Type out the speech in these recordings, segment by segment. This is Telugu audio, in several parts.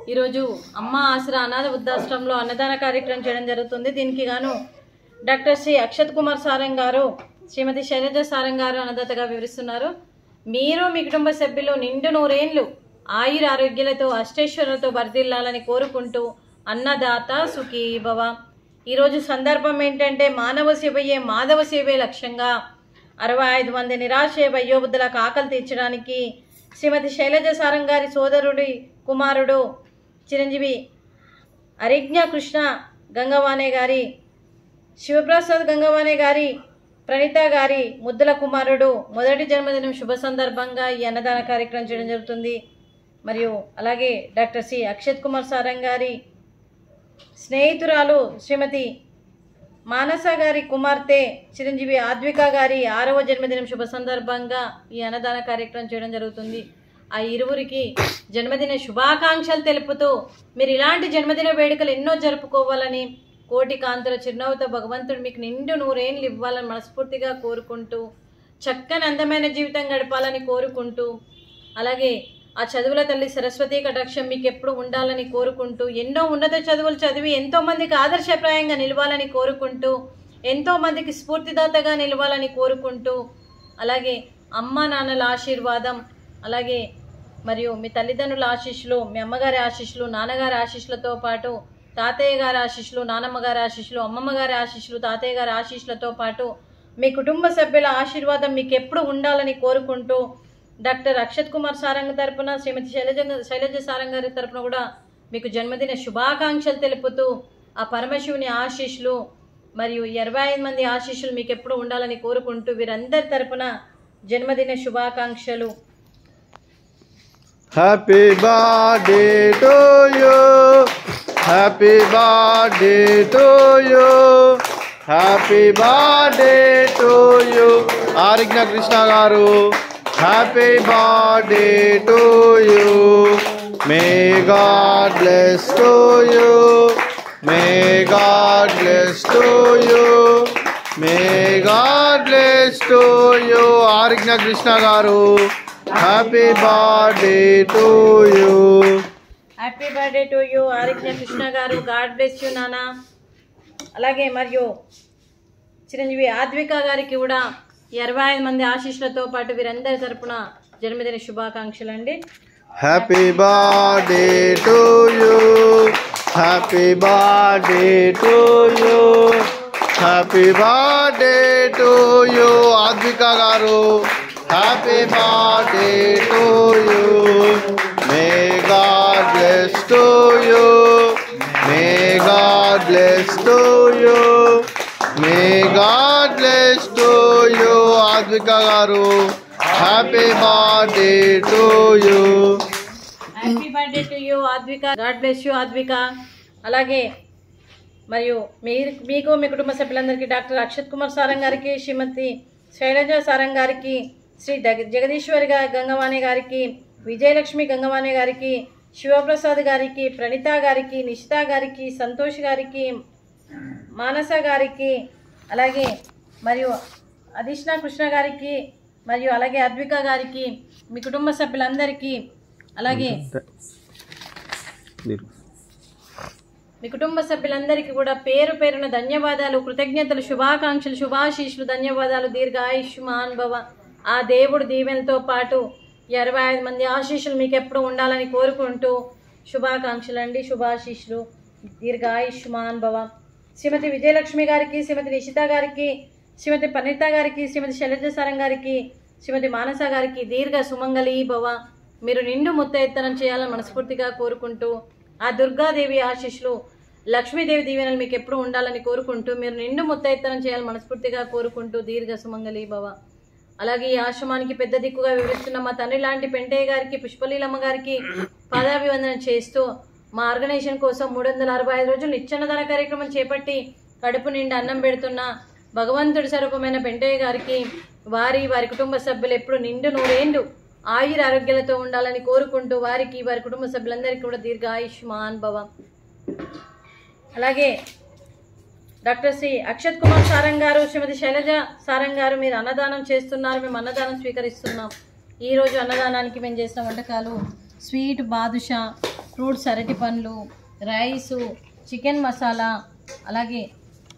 ఈరోజు అమ్మ ఆసరా అనాథ వృద్ధాశ్రమంలో అన్నదాన కార్యక్రమం చేయడం జరుగుతుంది. దీనికి గాను డాక్టర్ శ్రీ అక్షత్ కుమార్ సారంగ్ గారు, శ్రీమతి శైలజ సారంగ్ గారు అన్నదాతగా వివరిస్తున్నారు. మీరు మీ కుటుంబ సభ్యులు నిండు నూరేళ్లు ఆయుర ఆరోగ్యాలతో అష్టైశ్వర్యాలతో వర్ధిల్లాలని కోరుకుంటూ అన్నదాత సుఖీ భవ. ఈరోజు సందర్భం ఏంటంటే మానవ సేవయే మాధవ సేవే లక్ష్యంగా 65 మంది నిరాశ వయోవృద్ధులకు ఆకలి తీర్చడానికి శ్రీమతి శైలజ సారంగ్ గారి సోదరుడి కుమారుడు చిరంజీవి అరిజ్ఞ కృష్ణ గంగవానే గారి, శివప్రసాద్ గంగవానే గారి, ప్రణీత గారి ముద్దుల కుమారుడు మొదటి జన్మదినం శుభ సందర్భంగా ఈ అన్నదాన కార్యక్రమం చేయడం జరుగుతుంది. మరియు అలాగే డాక్టర్ సి అక్షత్ కుమార్ సారంగ్ గారి స్నేహితురాలు శ్రీమతి మానస గారి కుమార్తె చిరంజీవి ఆద్విక గారి 6వ జన్మదినం శుభ సందర్భంగా ఈ అన్నదాన కార్యక్రమం చేయడం జరుగుతుంది. ఆ ఇరువురికి జన్మదిన శుభాకాంక్షలు తెలుపుతూ మీరు ఇలాంటి జన్మదిన వేడుకలు ఎన్నో జరుపుకోవాలని, కోటి కాంతుల చిరునవ్వుతో భగవంతుడు మీకు నిండు నూరేళ్ళు ఇవ్వాలని మనస్ఫూర్తిగా కోరుకుంటూ, చక్కని అందమైన జీవితం గడపాలని కోరుకుంటూ, అలాగే ఆ చదువుల తల్లి సరస్వతి కటాక్షం మీకు ఎప్పుడు ఉండాలని కోరుకుంటూ, ఎన్నో ఉన్నత చదువులు చదివి ఎంతోమందికి ఆదర్శప్రాయంగా నిలవాలని కోరుకుంటూ, ఎంతోమందికి స్ఫూర్తిదాతగా నిలవాలని కోరుకుంటూ, అలాగే అమ్మ నాన్నల ఆశీర్వాదం, అలాగే మరియు మీ తల్లిదండ్రుల ఆశీస్సులు, మీ అమ్మగారి ఆశీస్సులు, నాన్నగారి ఆశీస్సులతో పాటు తాతయ్య గారి ఆశీస్సులు, నానమ్మ గారి ఆశీస్సులు, అమ్మమ్మ గారి ఆశీస్సులు, తాతయ్య గారి ఆశీస్సులతో పాటు మీ కుటుంబ సభ్యుల ఆశీర్వాదం మీకు ఎప్పుడు ఉండాలని కోరుకుంటూ, డాక్టర్ అక్షత్ కుమార్ సారంగ్ తరపున శ్రీమతి శైలజ సారంగ్ గారి తరపున కూడా మీకు జన్మదిన శుభాకాంక్షలు తెలుపుతూ, ఆ పరమశివుని ఆశీస్సులు మరియు 25 మంది ఆశీస్సులు మీకు ఎప్పుడు ఉండాలని కోరుకుంటూ వీరందరి తరపున జన్మదిన శుభాకాంక్షలు. Happy birthday to you, happy birthday to you, happy birthday to you. Arijna Krishna garu, happy birthday to you. May God bless to you, may God bless to you, may God bless to you. Arijna Krishna garu, happy birthday to you. Happy birthday to you Arijna Krishna garu, God bless you నానా. అలాగే మరియు చిరంజీవి ఆద్విక గారికి కూడా 25 మంది ఆశీస్సులతో పాటు వీరందరి తరపున జన్మదిన శుభాకాంక్షలు అండి. Happy birthday to you, happy birthday to you, happy birthday to you. Advika garu, happy birthday to you. May God bless to you, may God bless to you, may God bless to you. Advika garu, happy birthday to you. Happy birthday to you Advika, God bless you Advika. అలాగే మరియు మీకు మీ కుటుంబ సభ్యులందరికీ డాక్టర్ అక్షత్ కుమార్ సారంగ్ గారికి, శ్రీమతి శైలజ సారంగ్ గారికి, శ్రీ జగదీశ్వరి గంగవాణి గారికి, విజయలక్ష్మి గంగవాణి గారికి, శివప్రసాద్ గారికి, ప్రణీత గారికి, నిషిత గారికి, సంతోష్ గారికి, మానస గారికి, అలాగే మరియు అదిష్ణ కృష్ణ గారికి, మరియు అలాగే అద్విక గారికి, మీ కుటుంబ సభ్యులందరికీ, అలాగే మీ కుటుంబ సభ్యులందరికీ కూడా పేరు పేరున ధన్యవాదాలు, కృతజ్ఞతలు, శుభాకాంక్షలు, శుభాశీస్సులు, ధన్యవాదాలు. దీర్ఘాయుష్మాన్ భవ. ఆ దేవుడు దీవెనతో పాటు 25 మంది ఆశీస్సులు మీకు ఎప్పుడు ఉండాలని కోరుకుంటూ శుభాకాంక్షలు అండి, శుభాశీస్సులు. దీర్ఘాయుష్మాన్ భవ. శ్రీమతి విజయలక్ష్మి గారికి, శ్రీమతి నిషిత గారికి, శ్రీమతి ప్రణీత గారికి, శ్రీమతి శైలజ సారంగ్ గారికి, శ్రీమతి మానస గారికి దీర్ఘ సుమంగళి భవ. మీరు నిండు ముత్తైత్తనం చేయాలని మనస్ఫూర్తిగా కోరుకుంటూ, ఆ దుర్గాదేవి ఆశీస్సులు, లక్ష్మీదేవి దీవెనలు మీకు ఎప్పుడు ఉండాలని కోరుకుంటూ, మీరు నిండు ముత్తైత్తనం చేయాలని మనస్ఫూర్తిగా కోరుకుంటూ దీర్ఘ సుమంగళి భవ. అలాగే ఈ ఆశ్రమానికి పెద్ద దిక్కుగా వివరిస్తున్న మా తండ్రి లాంటి పెంటయ్య గారికి, పుష్పలీలమ్మ గారికి పాదాభివందనం చేస్తూ, మా ఆర్గనైజేషన్ కోసం 365 రోజులు నిత్యాన్నదాన కార్యక్రమం చేపట్టి కడుపు నిండా అన్నం పెడుతున్న భగవంతుడి స్వరూపమైన పెంటయ్య గారికి, వారి కుటుంబ సభ్యులు ఎప్పుడు నిండు నూరేళ్లు ఆయుర ఆరోగ్యాలతో ఉండాలని కోరుకుంటూ, వారికి వారి కుటుంబ సభ్యులందరికీ కూడా దీర్ఘ ఆయుష్మాన్ భవ. అలాగే డాక్టర్ శ్రీ అక్షత్ కుమార్ సారంగ్ గారు, శ్రీమతి శైలజ సారంగ్ గారు, మీరు అన్నదానం చేస్తున్నారు, మేము అన్నదానం స్వీకరిస్తున్నాం. ఈరోజు అన్నదానానికి మేము చేసిన వంటకాలు స్వీట్ బాదుషా, ఫ్రూట్స్, అరటి పండ్లు, రైసు, చికెన్ మసాలా, అలాగే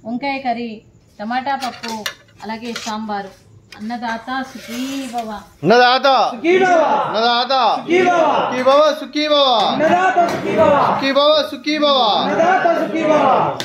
వంకాయ కర్రీ, టమాటా పప్పు, అలాగే సాంబారు. అన్నదాత సుఖీ భవ. అన్నదాత సుఖీ భవ. అన్నదాత సుఖీ భవ. సుఖీ భవ సుఖీ భవ. అన్నదాత సుఖీ భవ. సుఖీ భవ సుఖీ భవ. అన్నదాత సుఖీ భవ.